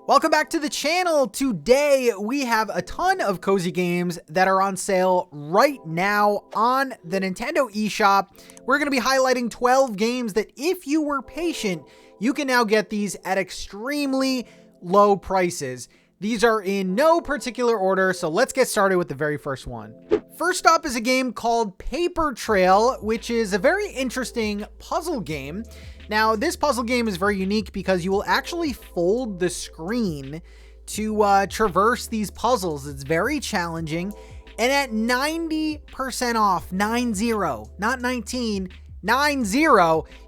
Welcome back to the channel. Today we have a ton of cozy games that are on sale right now on the Nintendo eShop. We're going to be highlighting 12 games that if you were patient, you can now get these at extremely low prices. These are in no particular order, so let's get started with the very first one. First up is a game called Paper Trail, which is a very interesting puzzle game. Now, this puzzle game is very unique because you will actually fold the screen to traverse these puzzles. It's very challenging, and at 90% off, 90, not 19, 90,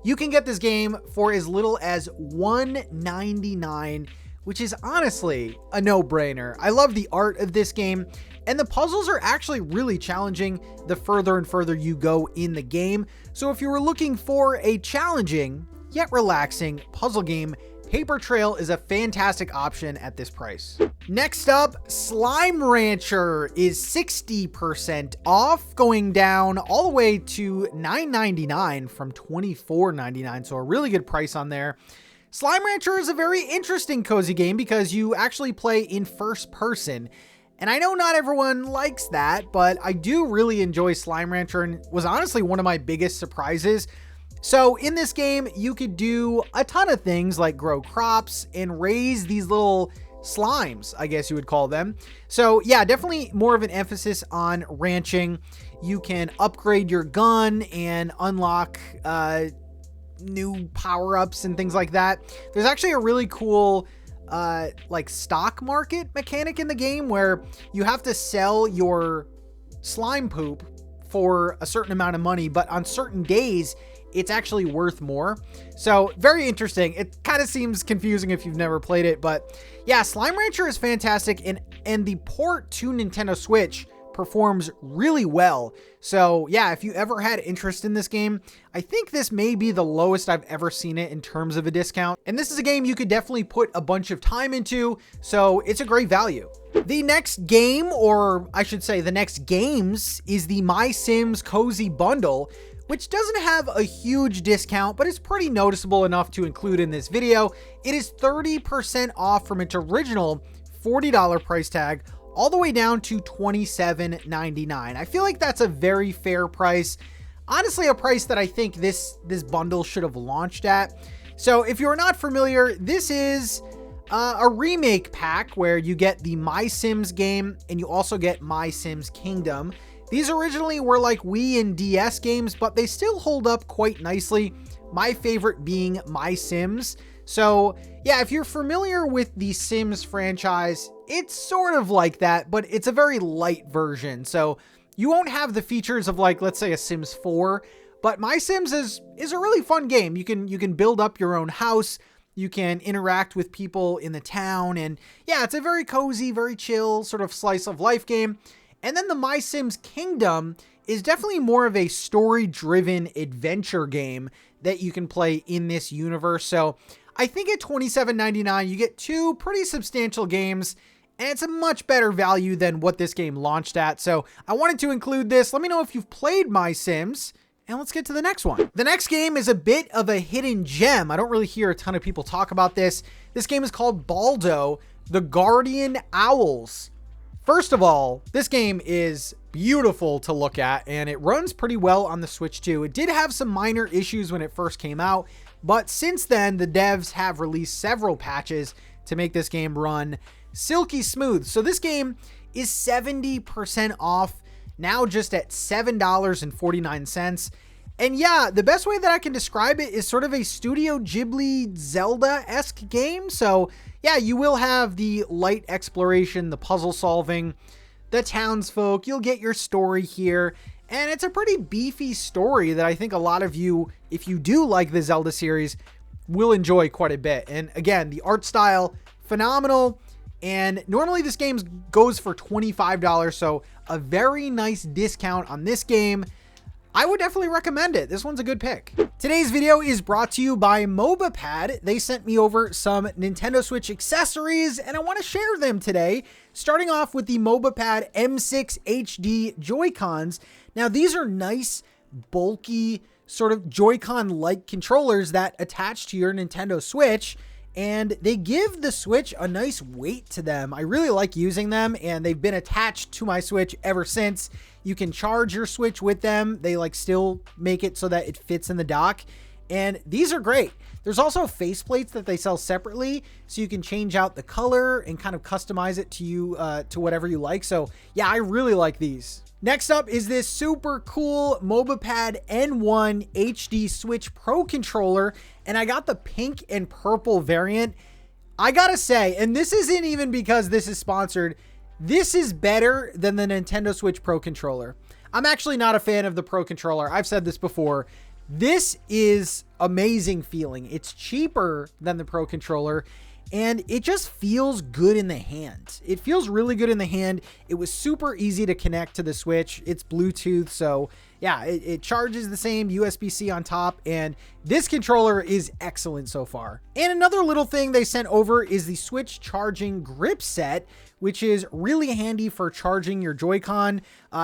you can get this game for as little as $1.99, which is honestly a no-brainer. I love the art of this game, and the puzzles are actually really challenging the further and further you go in the game. So if you were looking for a challenging yet relaxing puzzle game, Paper Trail is a fantastic option at this price. Next up, Slime Rancher is 60% off, going down all the way to $9.99 from $24.99, so a really good price on there. Slime Rancher is a very interesting cozy game because you actually play in first person. And I know not everyone likes that, but I do really enjoy Slime Rancher and was honestly one of my biggest surprises. So in this game, you could do a ton of things like grow crops and raise these little slimes, I guess you would call them. So yeah, definitely more of an emphasis on ranching. You can upgrade your gun and unlock new power-ups and things like that. There's actually a really cool like stock market mechanic in the game where you have to sell your slime poop for a certain amount of money, but on certain days it's actually worth more. So very interesting. It kind of seems confusing if you've never played it, but yeah, Slime Rancher is fantastic, and the port to Nintendo Switch performs really well. So yeah, if you ever had interest in this game, I think this may be the lowest I've ever seen it in terms of a discount. And this is a game you could definitely put a bunch of time into, so it's a great value. The next game, or I should say the next games, is the My Sims Cozy Bundle, which doesn't have a huge discount, but it's pretty noticeable enough to include in this video. It is 30% off from its original $40 price tag, all the way down to $27.99. I feel like that's a very fair price. Honestly, a price that I think this bundle should have launched at. So if you're not familiar, this is a remake pack where you get the My Sims game and you also get My Sims Kingdom. These originally were like Wii and DS games, but they still hold up quite nicely. My favorite being My Sims. So yeah, if you're familiar with the Sims franchise, it's sort of like that, but it's a very light version. So you won't have the features of, like, let's say a Sims 4, but My Sims is a really fun game. You can build up your own house. You can interact with people in the town. And yeah, it's a very cozy, very chill sort of slice of life game. And then the My Sims Kingdom is definitely more of a story-driven adventure game that you can play in this universe. So I think at $27.99, you get two pretty substantial games, and it's a much better value than what this game launched at. So I wanted to include this. Let me know if you've played My Sims, and let's get to the next one. The next game is a bit of a hidden gem. I don't really hear a ton of people talk about this. This game is called Baldo, the Guardian Owls. First of all, this game is beautiful to look at, and it runs pretty well on the Switch too. It did have some minor issues when it first came out, but since then, the devs have released several patches to make this game run silky smooth. So this game is 70% off, now just at $7.49. And yeah, the best way that I can describe it is sort of a Studio Ghibli Zelda-esque game. So yeah, you will have the light exploration, the puzzle solving, the townsfolk. You'll get your story here. And it's a pretty beefy story that I think a lot of you, if you do like the Zelda series, will enjoy quite a bit. And again, the art style, phenomenal. And normally this game goes for $25, so a very nice discount on this game. I would definitely recommend it. This one's a good pick. Today's video is brought to you by MobaPad. They sent me over some Nintendo Switch accessories, and I want to share them today. Starting off with the MobaPad M6 HD Joy-Cons. Now, these are nice, bulky, sort of Joy-Con-like controllers that attach to your Nintendo Switch. and they give the Switch a nice weight to them. I really like using them, and they've been attached to my Switch ever since. You can charge your Switch with them. They like still make it so that it fits in the dock, and these are great. There's also faceplates that they sell separately, so you can change out the color and kind of customize it to you, to whatever you like. So yeah, I really like these. Next up is this super cool MobiPad N1 HD Switch Pro controller, and I got the pink and purple variant. I gotta say, and this isn't even because this is sponsored, this is better than the Nintendo Switch Pro controller. I'm actually not a fan of the Pro controller. I've said this before. This is amazing feeling. It's cheaper than the Pro controller, and it just feels good in the hand. It feels really good in the hand. It was super easy to connect to the Switch. It's Bluetooth, so yeah, it charges the same, USB-C on top, and this controller is excellent so far. And another little thing they sent over is the Switch charging grip set, which is really handy for charging your Joy-Con.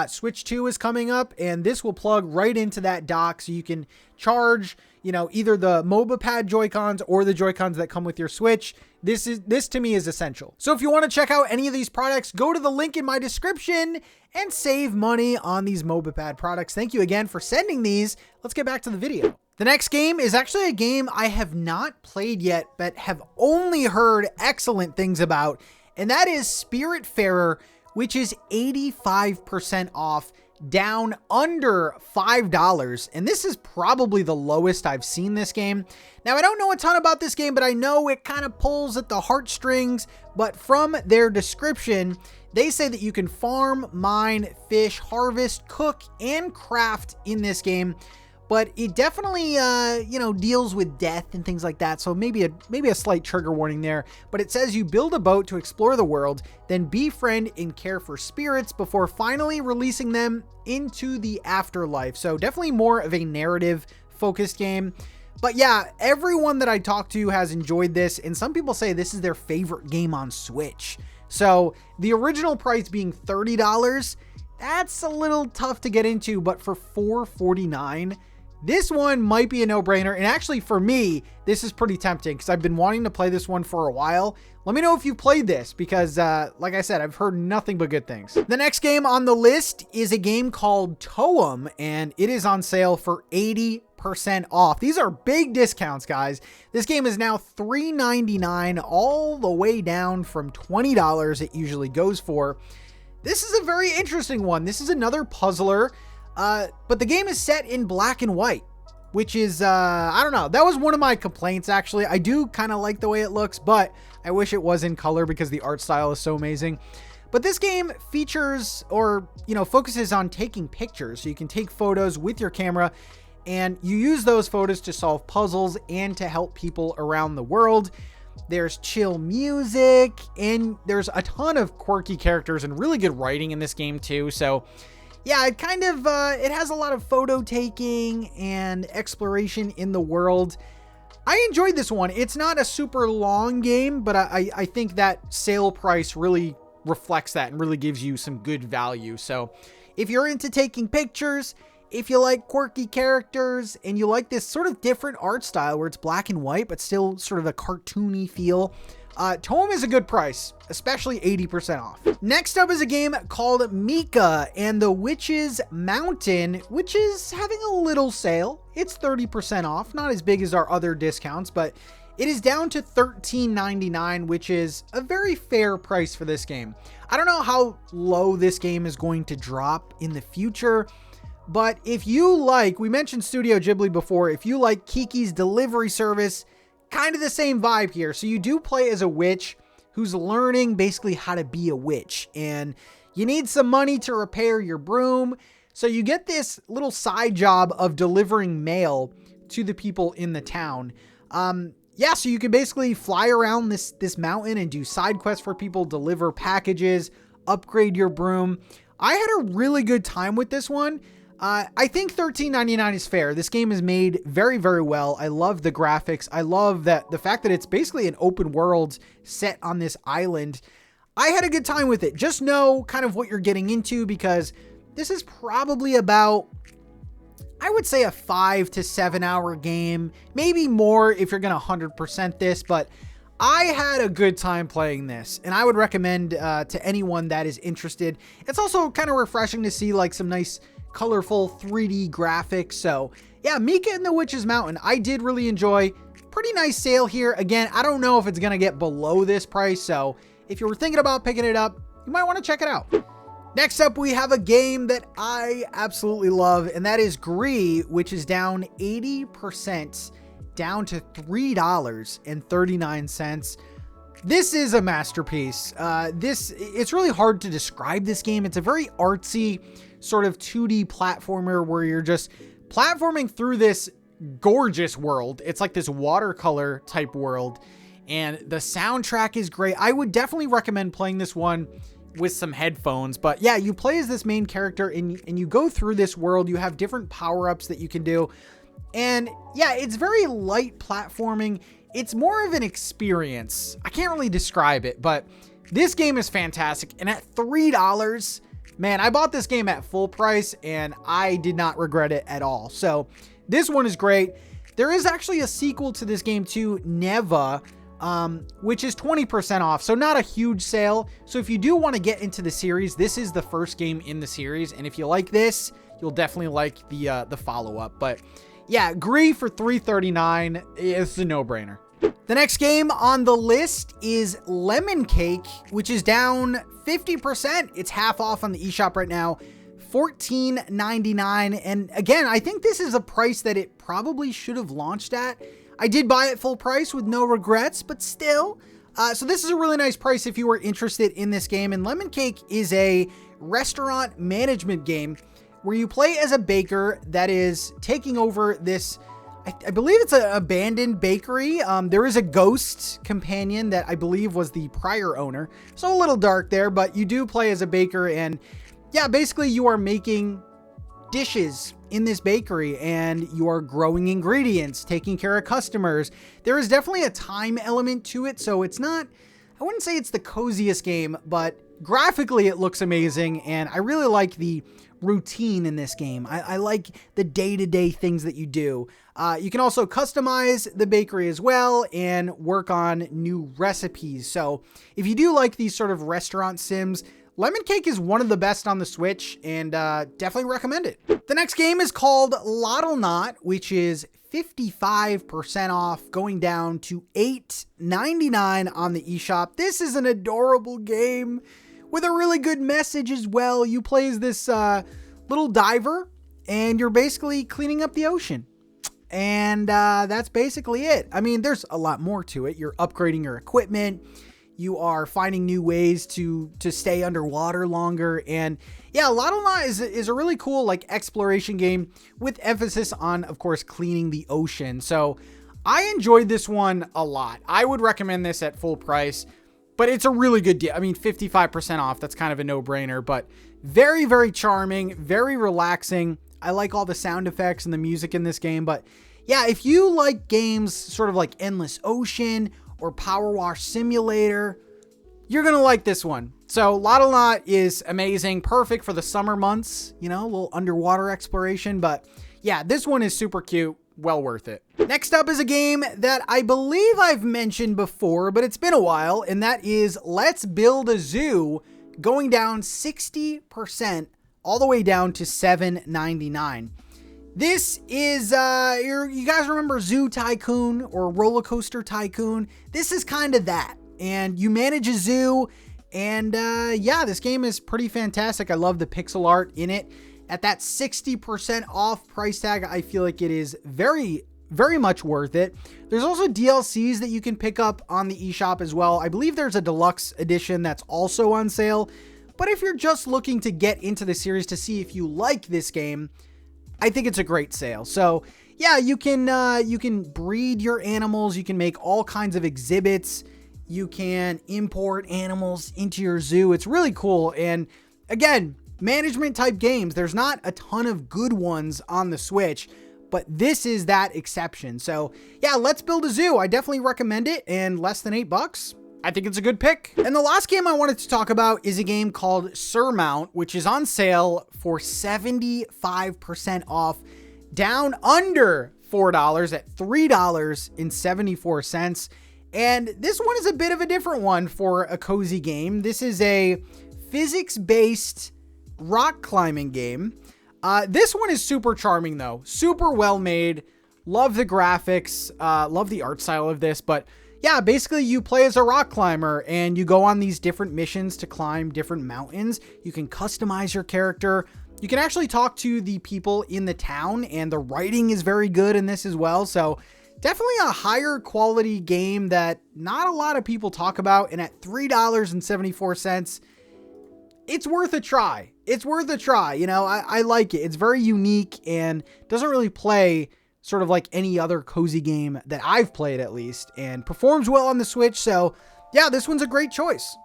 Switch 2 is coming up, and this will plug right into that dock, so you can charge, you know, either the MobiPad Joy-Cons or the Joy-Cons that come with your Switch. This to me is essential. So if you want to check out any of these products, go to the link in my description and save money on these MobiPad products. Thank you again for sending these. Let's get back to the video. The next game is actually a game I have not played yet, but have only heard excellent things about, and that is Spiritfarer, which is 85% off, down under $5. And this is probably the lowest I've seen this game. Now, I don't know a ton about this game, but I know it kind of pulls at the heartstrings. But from their description, they say that you can farm, mine, fish, harvest, cook, and craft in this game. But it definitely, you know, deals with death and things like that. So maybe a slight trigger warning there. But it says you build a boat to explore the world, then befriend and care for spirits before finally releasing them into the afterlife. So definitely more of a narrative focused game. But yeah, everyone that I talked to has enjoyed this, and some people say this is their favorite game on Switch. So the original price being $30, that's a little tough to get into, but for $4.49, this one might be a no-brainer. And actually for me, this is pretty tempting because I've been wanting to play this one for a while. Let me know if you played this because like I said, I've heard nothing but good things. The next game on the list is a game called TOEM, and it is on sale for 80% off. These are big discounts, guys. This game is now $3.99, all the way down from $20 it usually goes for. This is a very interesting one. This is another puzzler, but the game is set in black and white, which is, I don't know. That was one of my complaints, actually. I do kind of like the way it looks, but I wish it was in color because the art style is so amazing. But this game features, or, you know, focuses on taking pictures. So you can take photos with your camera, and you use those photos to solve puzzles and to help people around the world. There's chill music, and there's a ton of quirky characters and really good writing in this game too. So yeah, it kind of, it has a lot of photo taking and exploration in the world. I enjoyed this one. It's not a super long game, but I think that sale price really reflects that and really gives you some good value. So if you're into taking pictures, if you like quirky characters, and you like this sort of different art style where it's black and white, but still sort of a cartoony feel, TOEM is a good price, especially 80% off. Next up is a game called Mika and the Witch's Mountain, which is having a little sale. It's 30% off, not as big as our other discounts, but it is down to $13.99, which is a very fair price for this game. I don't know how low this game is going to drop in the future, but if you like, we mentioned Studio Ghibli before, if you like Kiki's Delivery Service, kind of the same vibe here. So you do play as a witch who's learning basically how to be a witch, and you need some money to repair your broom. So you get this little side job of delivering mail to the people in the town. Yeah, so you can basically fly around this mountain and do side quests for people, deliver packages, upgrade your broom. I had a really good time with this one. I think $13.99 is fair. This game is made very, very well. I love the graphics. I love that the fact that it's basically an open world set on this island. I had a good time with it. Just know kind of what you're getting into, because this is probably about, I would say, a 5 to 7 hour game, maybe more if you're going to 100% this, but I had a good time playing this, and I would recommend to anyone that is interested. It's also kind of refreshing to see like some nice colorful 3D graphics. So yeah, Mika and the Witch's Mountain, I did really enjoy. Pretty nice sale here. Again, I don't know if it's gonna get below this price, so if you were thinking about picking it up, you might want to check it out. Next up, we have a game that I absolutely love, and that is Gris, which is down 80%, down to $3.39. This is a masterpiece. It's really hard to describe this game. It's a very artsy sort of 2D platformer where you're just platforming through this gorgeous world. It's like this watercolor type world, and the soundtrack is great. I would definitely recommend playing this one with some headphones. But yeah, you play as this main character and you go through this world. You have different power-ups that you can do. And yeah, it's very light platforming. It's more of an experience. I can't really describe it, but this game is fantastic. And at $3, man, I bought this game at full price and I did not regret it at all. So this one is great. There is actually a sequel to this game too, Neva, which is 20% off. So not a huge sale. So if you do want to get into the series, this is the first game in the series. And if you like this, you'll definitely like the follow-up. But yeah, Gris for $3.39 is a no-brainer. The next game on the list is LemonCake, which is down 50%. It's half off on the eShop right now, $14.99. And again, I think this is a price that it probably should have launched at. I did buy it full price with no regrets, but still. So this is a really nice price if you were interested in this game. And LemonCake is a restaurant management game where you play as a baker that is taking over this, I believe it's an abandoned bakery. There is a ghost companion that I believe was the prior owner. So a little dark there, but you do play as a baker. And yeah, basically you are making dishes in this bakery and you are growing ingredients, taking care of customers. There is definitely a time element to it. So it's not, I wouldn't say it's the coziest game, but graphically it looks amazing. And I really like the routine in this game. I like the day-to-day things that you do. You can also customize the bakery as well and work on new recipes. So if you do like these sort of restaurant sims, LemonCake is one of the best on the Switch, and definitely recommend it. The next game is called Loddlenaut, which is 55% off, going down to $8.99 on the eShop. This is an adorable game with a really good message as well. You play as this little diver, and you're basically cleaning up the ocean. And that's basically it. I mean, there's a lot more to it. You're upgrading your equipment. You are finding new ways to stay underwater longer. And yeah, Loddlenaut is a really cool like exploration game with emphasis on, of course, cleaning the ocean. So I enjoyed this one a lot. I would recommend this at full price, but it's a really good deal. I mean, 55% off. That's kind of a no-brainer, but very, very charming, very relaxing. I like all the sound effects and the music in this game. But yeah, if you like games sort of like Endless Ocean or Power Wash Simulator, you're gonna like this one. So Loddlenaut is amazing, perfect for the summer months, you know, a little underwater exploration. But yeah, this one is super cute, well worth it. Next up is a game that I believe I've mentioned before, but it's been a while, and that is Let's Build a Zoo, going down 60%, all the way down to $7.99. This is, you guys remember Zoo Tycoon or Roller Coaster Tycoon? This is kind of that. And you manage a zoo. And yeah, this game is pretty fantastic. I love the pixel art in it. At that 60% off price tag, I feel like it is very, very much worth it. There's also DLCs that you can pick up on the eShop as well. I believe there's a deluxe edition that's also on sale. But if you're just looking to get into the series to see if you like this game, I think it's a great sale. So yeah, you can breed your animals. You can make all kinds of exhibits. You can import animals into your zoo. It's really cool. And again, management type games. There's not a ton of good ones on the Switch, but this is that exception. So yeah, Let's Build a Zoo. I definitely recommend it. And less than $8. I think it's a good pick. And the last game I wanted to talk about is a game called Surmount, which is on sale for 75% off, down under $4 at $3.74. And this one is a bit of a different one for a cozy game. This is a physics-based rock climbing game. This one is super charming though, super well made. Love the graphics, love the art style of this, but yeah, basically you play as a rock climber and you go on these different missions to climb different mountains. You can customize your character. You can actually talk to the people in the town, and the writing is very good in this as well. So definitely a higher quality game that not a lot of people talk about. And at $3.74, it's worth a try. It's worth a try. You know, I like it. It's very unique and doesn't really play sort of like any other cozy game that I've played, at least, and performs well on the Switch. So yeah, this one's a great choice.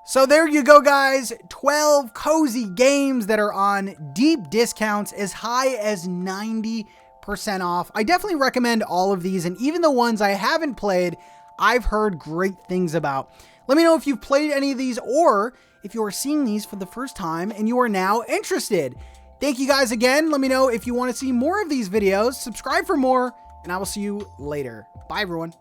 So there you go, guys. 12 cozy games that are on deep discounts as high as 90% off. I definitely recommend all of these, and even the ones I haven't played, I've heard great things about. Let me know if you've played any of these, or if you are seeing these for the first time and you are now interested. Thank you guys again. Let me know if you want to see more of these videos. Subscribe for more, and I will see you later. Bye, everyone.